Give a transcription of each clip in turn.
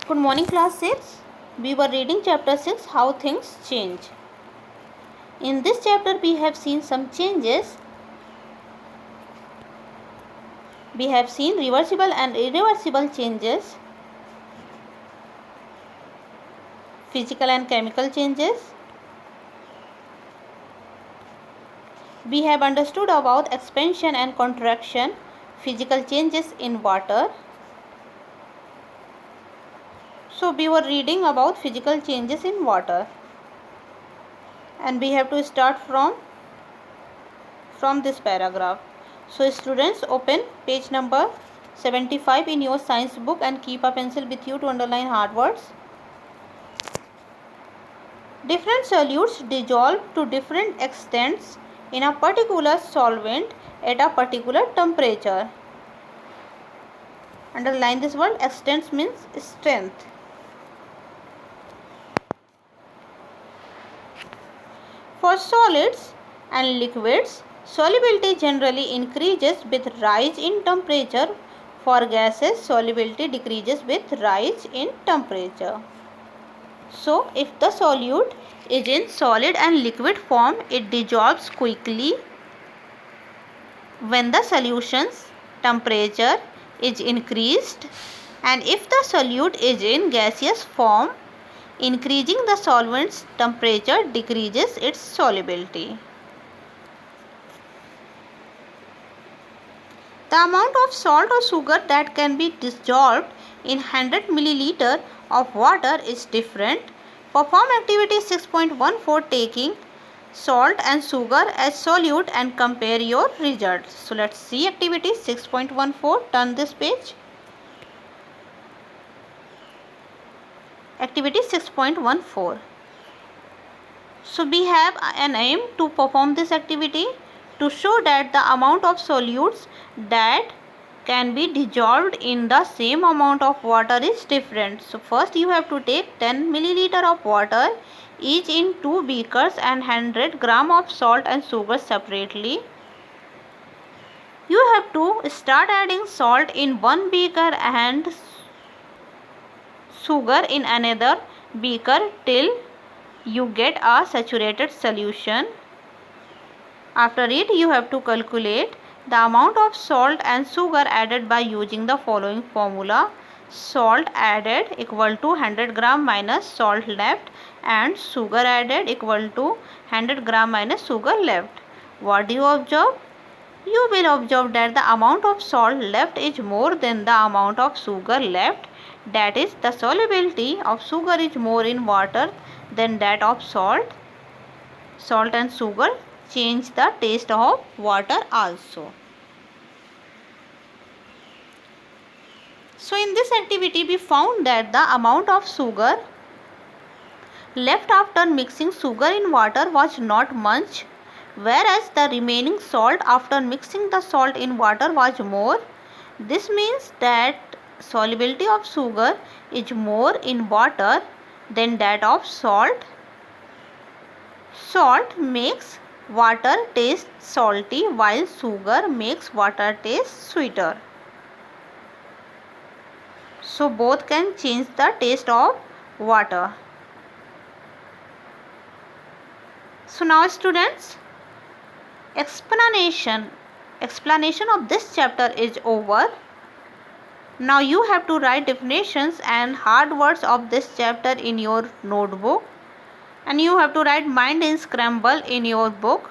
Good morning, class 6. We were reading chapter 6, How Things Change. In this chapter, we have seen some changes. We have seen reversible and irreversible changes, physical and chemical changes. We have understood about expansion and contraction, physical changes in water. So we were reading about physical changes in water, and we have to start from this paragraph. So students, open page number 75 in your science book and keep a pencil with you to underline hard words. Different solutes dissolve to different extents in a particular solvent at a particular temperature. Underline this word. Extents means strength. For solids and liquids, solubility generally increases with rise in temperature. For gases, solubility decreases with rise in temperature. So, if the solute is in solid and liquid form, it dissolves quickly when the solution's temperature is increased, and if the solute is in gaseous form, increasing the solvent's temperature decreases its solubility. The amount of salt or sugar that can be dissolved in 100 milliliter of water is different. Perform activity 6.14 taking salt and sugar as solute and compare your results. So let's see activity 6.14. Turn this page. Activity 6.14. So we have an aim to perform this activity to show that the amount of solutes that can be dissolved in the same amount of water is different. So first you have to take 10 milliliter of water each in 2 beakers and 100 gram of salt and sugar separately. You have to start adding salt in one beaker and sugar in another beaker till you get a saturated solution. After it, you have to calculate the amount of salt and sugar added by using the following formula. Salt added equal to 100 gram minus salt left, and sugar added equal to 100 gram minus sugar left. What do you observe? You will observe that the amount of salt left is more than the amount of sugar left. That is, the solubility of sugar is more in water than that of salt. Salt and sugar change the taste of water also. So in this activity we found that the amount of sugar left after mixing sugar in water was not much, whereas the remaining salt after mixing the salt in water was more. This means that solubility of sugar is more in water than that of salt. Salt makes water taste salty while sugar makes water taste sweeter. So both can change the taste of water. So now students, explanation of this chapter is over. Now you have to write definitions and hard words of this chapter in your notebook, and you have to write mind in scramble in your book.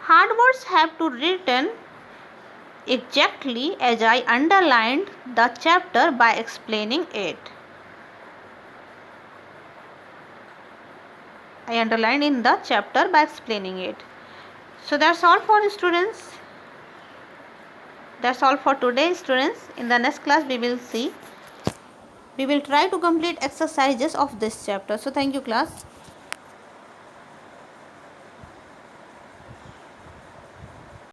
Hard words have to written exactly as I underlined the chapter by explaining it. I underlined in the chapter by explaining it. So that's all for students. That's all for today, students. In the next class we will see. We will try to complete exercises of this chapter. So thank you, class.